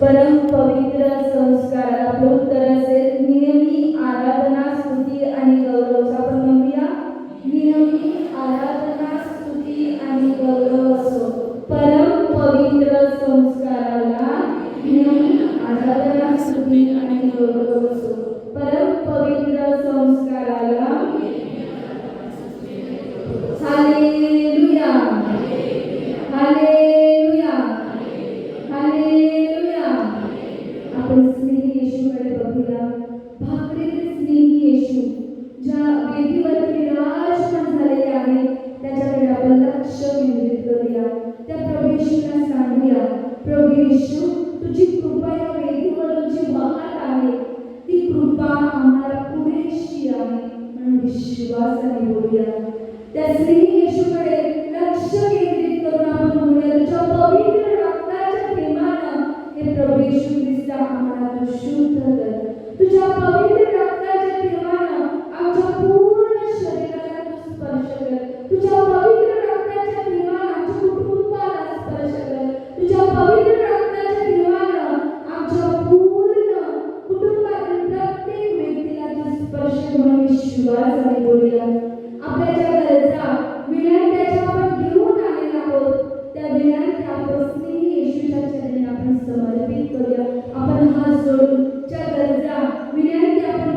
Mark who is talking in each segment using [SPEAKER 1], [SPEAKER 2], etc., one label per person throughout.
[SPEAKER 1] परम पवित्र संस्काराला आपलं उत्तर असेल नियमी आराधना स्तुती आणि गौरव. आपण म्हणूया नियमी आराधना स्तुती आणि गौरव असो. परम पवित्र संस्काराला नियमी आराधना स्तुती आणि गौरव असो. परम पवित्र संस्काराला हालेलुया हालेलुया हालेलुया. आपण स्नेही येशूकडे बघूया. भाकरीचे स्नेही येशू ज्या वेदीवरती विराजमान झालेले आहे त्याच्याकडे आपण लक्ष केंद्रित करूया. त्या प्रभू येशूला सांगूया, प्रभू येशू तुझी कृपा या वेदीवरून जी वाहत आहे ती कृपा आम्हाला पुरेशी आहे म्हणून विश्वासाने बोलूया. त्या स्नेही येशूकडे लक्ष केंद्रित करून आपण म्हणूया, तुझ्या पवित्र रक्ताच्या प्रेमानं हे प्रभू येशू ख्रिस्त आम्हाला तू शुद्ध कर. तुझ्या पवित्र रक्ताच्या प्रेमानं आमच्या पूर्ण शरीराला तू स्पर्श कर. तुझ्या पवित्र रक्ताच्या प्रेमानं आमच्या कुटुंबाला स्पर्श कर. तुझ्या पवित्र रक्ताच्या प्रेमानं आमच्या पूर्ण कुटुंबातील प्रत्येक व्यक्तीला तू स्पर्श म्हणून विश्वासाने बोलूया. आपल्या ज्या गरजा विनंत्या आपण घेऊन आलेला आहोत त्या विनंत्या आपण स्नेही येशूच्या चरणी आपण समर्पित करूया. आपण हात जोडून ज्या गरजा विनंत्या आपण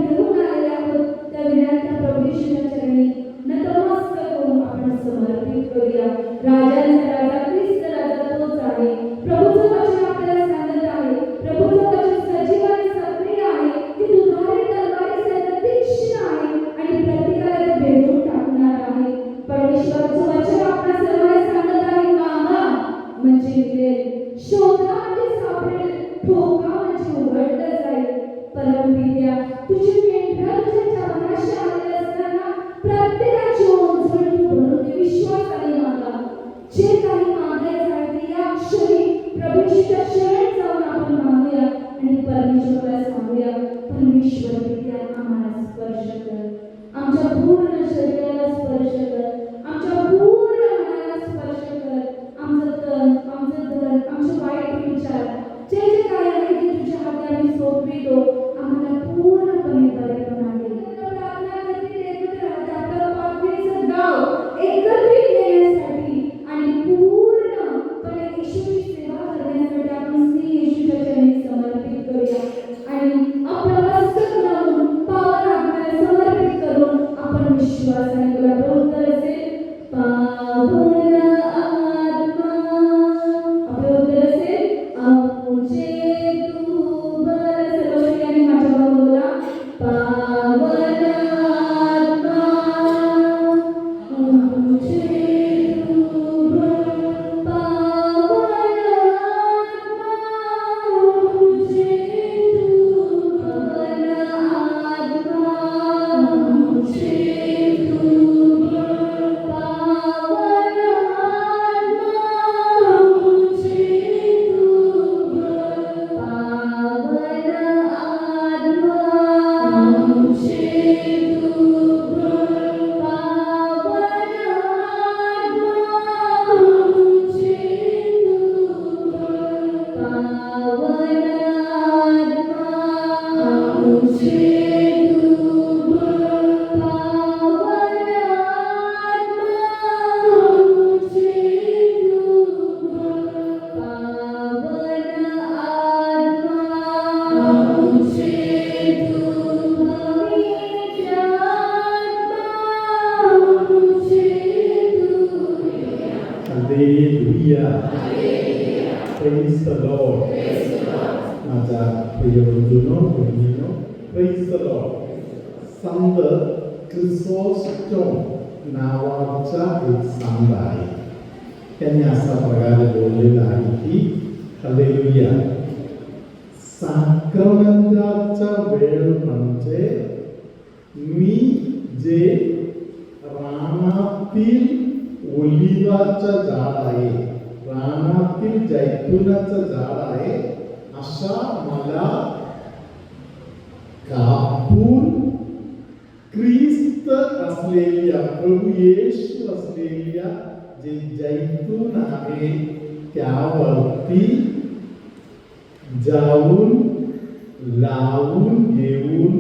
[SPEAKER 2] प्रिय बंधूंनो बहिणींनो, प्रेज द लॉर्ड. संत क्रिसोस्टोम नावाचा एक संत आहे. त्यांनी असा प्रकारे बोललेला आहे की हालेलुया, साक्रमंताचा वेळ म्हणजे मी जे रानातील ओलिवाचं झाड आहे, रानातील जैतुनाचं झाड आहे, असा मला कापून ख्रिस्त असलेल्या, प्रभू येशू असलेल्या जे जैतून आहे त्यावरती जाऊन लावून घेऊन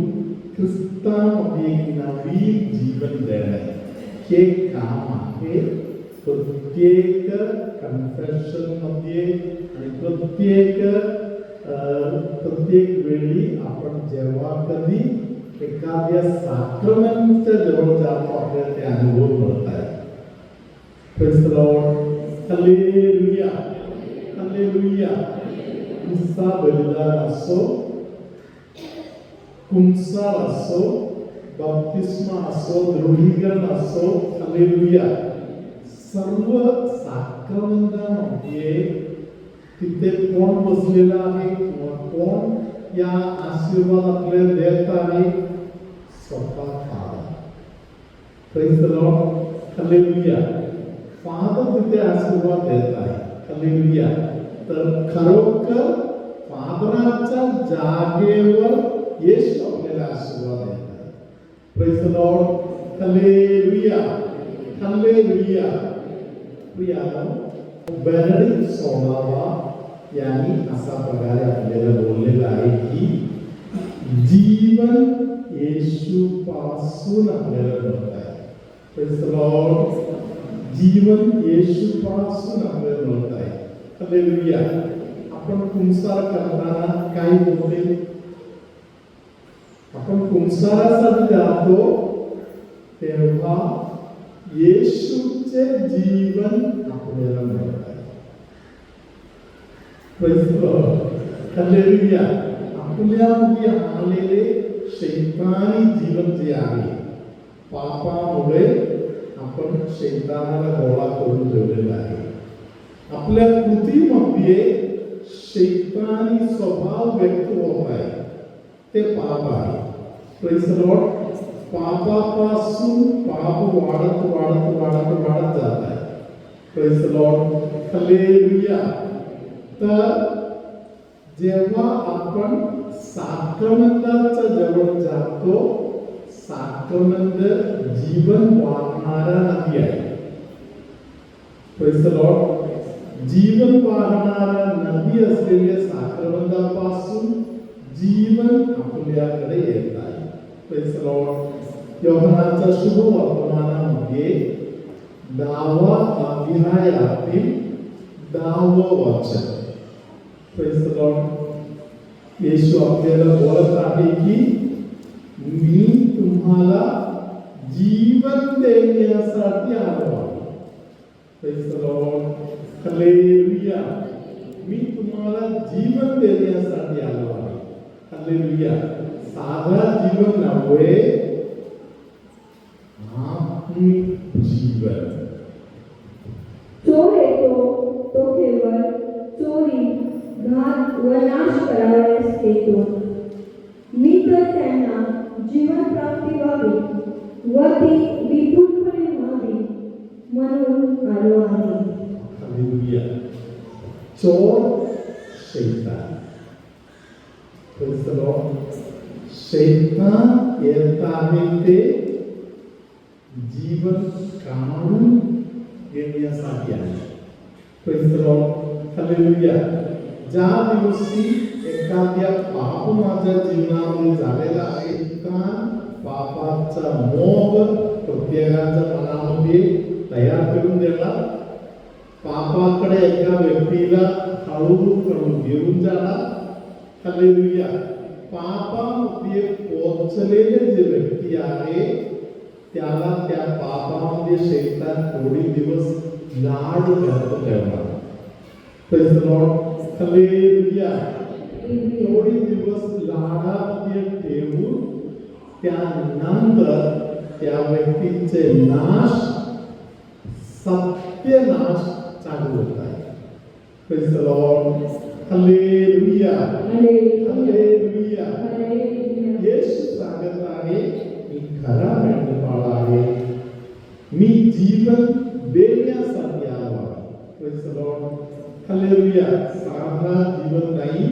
[SPEAKER 2] ख्रिस्तामध्ये एक नवीन जीवन देणे हे काम आहे. प्रत्येक कन्फेशन मध्ये आणि प्रत्येक वेळी आपण जेव्हा कधी एखाद्या साक्रमेंटच्या जवळ जातो आपल्याला ते अनुभव मिळत आहे. Praise the Lord. Hallelujah, hallelujah. Crysta बलिदान असो, कुंसार असो, बाप्तिस्मा असो, दृढीकरण असो, हालेलुया, सर्व साक्रमंतामध्ये तिथे कोण बसलेला आहे किंवा कोण या आशीर्वाद आपल्याला देत आहे? स्वतः father. Praise the Lord. Hallelujah. Father तिथे आशीर्वाद देत आहे. हालेलुया. तर खरोखर फादराच्या जागेवर येशू आपल्याला आशीर्वाद देत आहे. Praise the Lord. Hallelujah, hallelujah. प्रियानो, बेनेडिक्ट 16वा यांनी असा प्रकारे आपल्याला बोललेला आहे की जीवन येशू पासून आपल्याला मिळत आहे. Praise the Lord. जीवन येशू पासून आपल्याला मिळत आहे. हालेलुया. आपण कुंसार करताना काय होते? आपण कुंसारासाठी जातो तेव्हा येशूचे जीवन आपल्याला मिळत आहे. Praise the Lord. हालेलुया. आपल्यामध्ये आलेले शैतानी जीवन जे आहे, पापामुळे आपण शैतानाला गोळा करून ठेवलेला आहे. आपल्या कृतीमध्ये शैतानी स्वभाव व्यक्त होत आहे, ते पाप आहे. Praise the Lord. पापापासून पाप वाढत वाढत वाढत वाढत जात आहे. Praise the Lord. हालेलुया. तर जेव्हा आपण साक्रमंताच्या जवळ जातो, साक्रमंत जीवन वाहणारा नदी आहे. Praise the Lord. जीवन वाहणारा नदी असलेल्या साक्रमंतापासून जीवन आपल्याकडे येत आहे. Praise the Lord. योहानाच्या शुभ वर्तमानामध्ये 10वा अध्यायातील 10वं वचन. Praise the Lord. येशू आपल्याला बोलत आहे की मी तुम्हाला जीवन देण्यासाठी आलो आहे. Praise the Lord. हालेलुया. मी तुम्हाला जीवन देण्यासाठी आलो आहे. हालेलुया. साधा जीवन नव्हे, आत्मिक जीवन.
[SPEAKER 1] चोर येतो तो केवळ चोरी, घात व नाश करावयास येतो. मी तर त्यांना जीवन प्राप्ती व्हावी व ती विपुलपणे व्हावी म्हणून आलो आहे.
[SPEAKER 2] हालेलुया. चोर शैतान. Praise the Lord. शैतान येत आहे ते जीवन काढून घेण्यासाठी आहे. Praise the Lord. हालेलुया. ज्या दिवशी एखाद्या पाप माझ्या जीवनामध्ये झालेला आहे, पापाचा मोह प्रत्येकाच्या मनामध्ये तयार करून देणार, पापाकडे एका व्यक्तीला हळूहळू घेऊन जाणार. हालेलुया. पापामध्ये पोहोचलेले जे व्यक्ती आहे त्याला त्या पापामध्ये शैतान थोडी दिवस लाड करत ठेवणार. Praise the Lord. हालेलुया. थोडी दिवस लाडामध्ये ठेवून त्यानंतर त्या व्यक्तीचे नाश सत्यनाश चालू होत आहे. Praise the Lord. Hallelujah. Hallelujah. येशू सांगत आहे, मी खरा मेंढपाळ आहे, मी जीवन देण्यासाठी आलो आहे. Praise the Lord. Hallelujah. साधा जीवन नाही,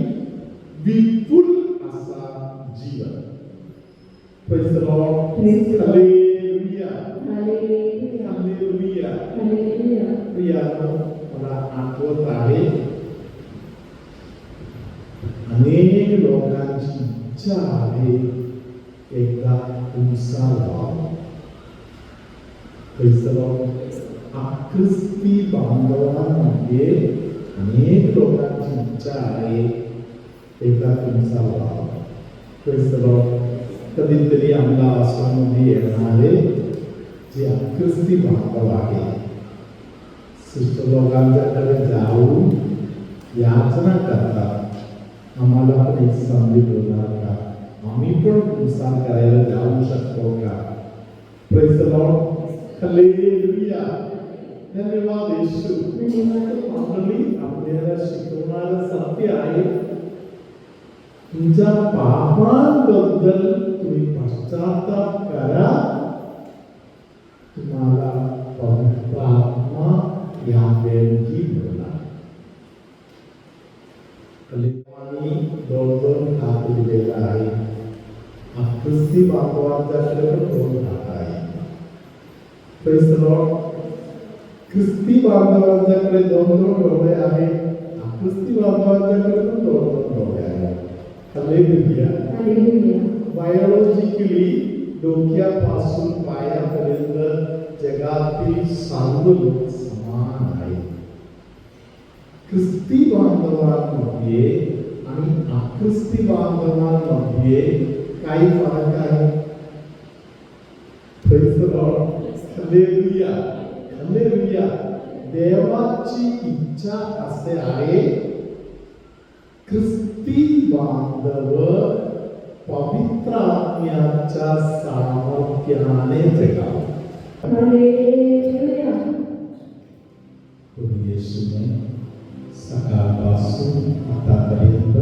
[SPEAKER 2] विपुल असा जीवन. Praise the Lord. Hallelujah. Hallelujah. प्रियानो, मला आठवत आहे, अनेक लोकांची इच्छा आहे एकदा तुमचा लाभ. Praise the Lord. ख्रिस्ती बांधवांमध्ये अनेक लोकांची इच्छा आहे एकदा तुमचा लाभ. Praise the Lord. कधीतरी आम्हाला आश्रमामध्ये येणारे जे ख्रिस्ती बांधव आहे, सिस्टर लोकांच्याकडे जाऊन याचना करतात, आम्हाला पण एक संधी देणार का, आम्ही पण संसार करायला जाऊ शकतो का. Praise the Lord. Hallelujah. धन्यवाद येशू. मंडळी, आपल्याला शिकवणारं सत्य आहे, तुमच्या पापांबद्दल तुम्ही पश्चाताप करा, तुम्हाला पवित्र आत्मा या देणगी मिळणार. कलिकांनी दोन हात दिलेला आहे. ख्रिस्ती बांधवांच्याकडे पण दोन हात आहे. Praise the Lord. ख्रिस्ती बांधवांच्याकडे दोन डोळे आहेत, ख्रिस्ती बांधवांच्याकडे पण दोन डोळे आहेत. Hallelujah. बायोलॉजिकली डोक्यापासून पायापर्यंत जगातील सर्व लोक समान आहेत. ख्रिस्ती बांधवांमध्ये आणि अख्रिस्ती बांधवांमध्ये काही फरक आहे. Praise the Lord. Hallelujah. Hallelujah. देवाची इच्छा असे आहे, ख्रिस्ती बांधव पवित्र आत्म्याच्या सामर्थ्याने जगावे. येशूने सकाळपासून आतापर्यंत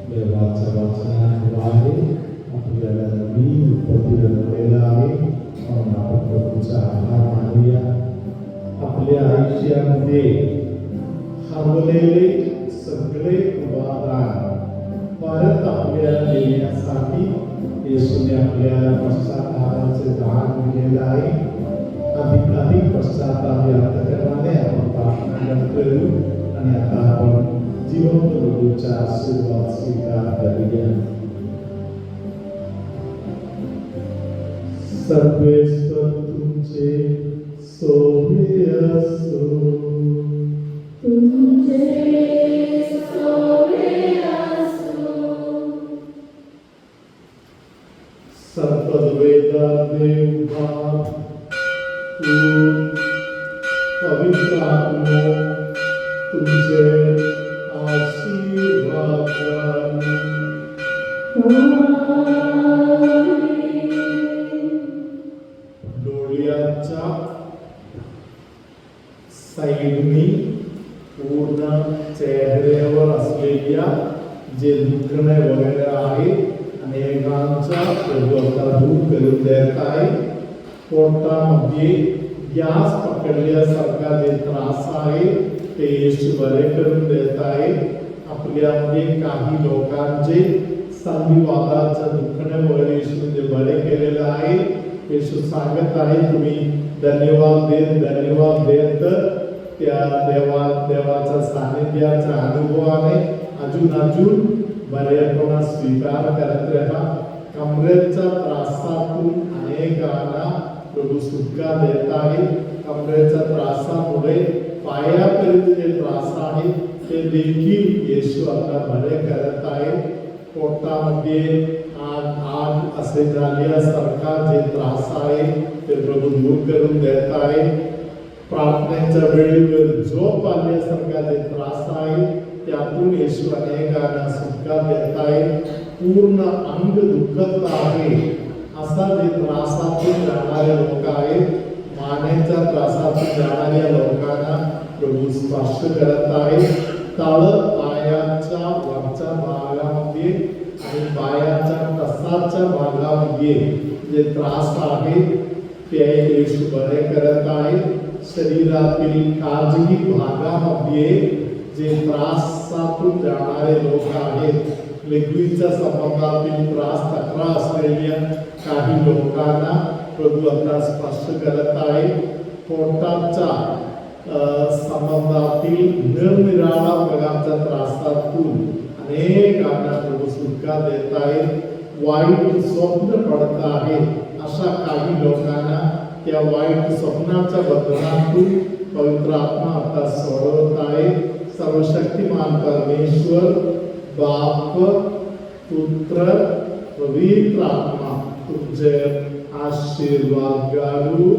[SPEAKER 2] देवाच्या वचनाद्वारे आपल्याला नवीन उत्पत्ती दिलेला आहे, म्हणून आपण प्रभूचा आभार मानूया. आपल्या आयुष्यामध्ये हरवलेले सगळे उपादान परत आपल्याला देण्यासाठी येशूने आपल्याला पश्चातापाचे दान दिलेलं आहे. अधिक पश्चाताप व्यक्त करणारे आपण प्रार्थना करू आणि आता आपण जीवन प्रभूचा आशीर्वाद स्वीकार करूया. सर्वेश्वर तुमचे सोबे असो, सर्ववेदा देवा पवित्र आत्मा तुमचे आशीर्वाद डोळ्याच्या साईडनी पूर्ण चेहऱ्यावर असलेल्या जे दुखणे वगैरे आहे अनेकांचा प्रभुता दूर करून देत आहे. पोटामध्ये गॅस पकडल्यासारखा जे त्रास आहे ते येशू बरे करून देत आहे. आपल्यामध्ये काही लोकांचे संधिवाताचं दुखणे वगैरे येशूने बरे केलेलं आहे. येशू सांगत आहे, तुम्ही धन्यवाद देत त्या देवाच्या सानिध्याच्या अनुभवाने अजून बरेपणा स्वीकार करत राहा. कमरेच्या त्रासातून अनेकांना प्रभू सुटका देत आहे. कमरेच्या त्रासामुळे पायापर्यंत जे त्रास आहे ते देखील येशू आता बरे करत आहे. पोटामध्ये आग असे झाल्यासारखा जे त्रास आहे ते प्रभू दूर करून देत आहे. प्रार्थनेच्या वेळेवर झोप आल्यासारखा जे त्रास आहे त्यातून येशू अनेकांना सुटका देत आहे. पूर्ण अंग दुखत आहे असा जे त्रासातून जाणारे लोक आहेत, मानेच्या त्रासातून जाणाऱ्या लोकांना प्रभू स्पर्श करत आहे. तळ पायाच्या वरच्या भागामध्ये आणि पायाच्या टसाच्या भागामध्ये जे त्रास आहेत ते येशू बरे करत आहे. शरीरातील खाजगी भागामध्ये जे त्रासातून जाणारे लोक आहेत, लिक्विडच्या संबंधातील त्रास तक्रार असलेल्या काही लोकांना प्रभू आता स्पर्श करत आहे. पोटाच्या संबंधातील निरनिराळ्या प्रकारच्या त्रासातून अनेकांना प्रभू सुटका देत आहे. वाईट स्वप्न पडत आहे अशा काही लोकांना त्या वाईट स्वप्नाच्या बंधनातून पवित्र आत्मा आता सोडवत आहे. सर्वशक्तिमान परमेश्वर बाप, पुत्र, पवित्र आत्मा तुमचे आशीर्वाद घालू.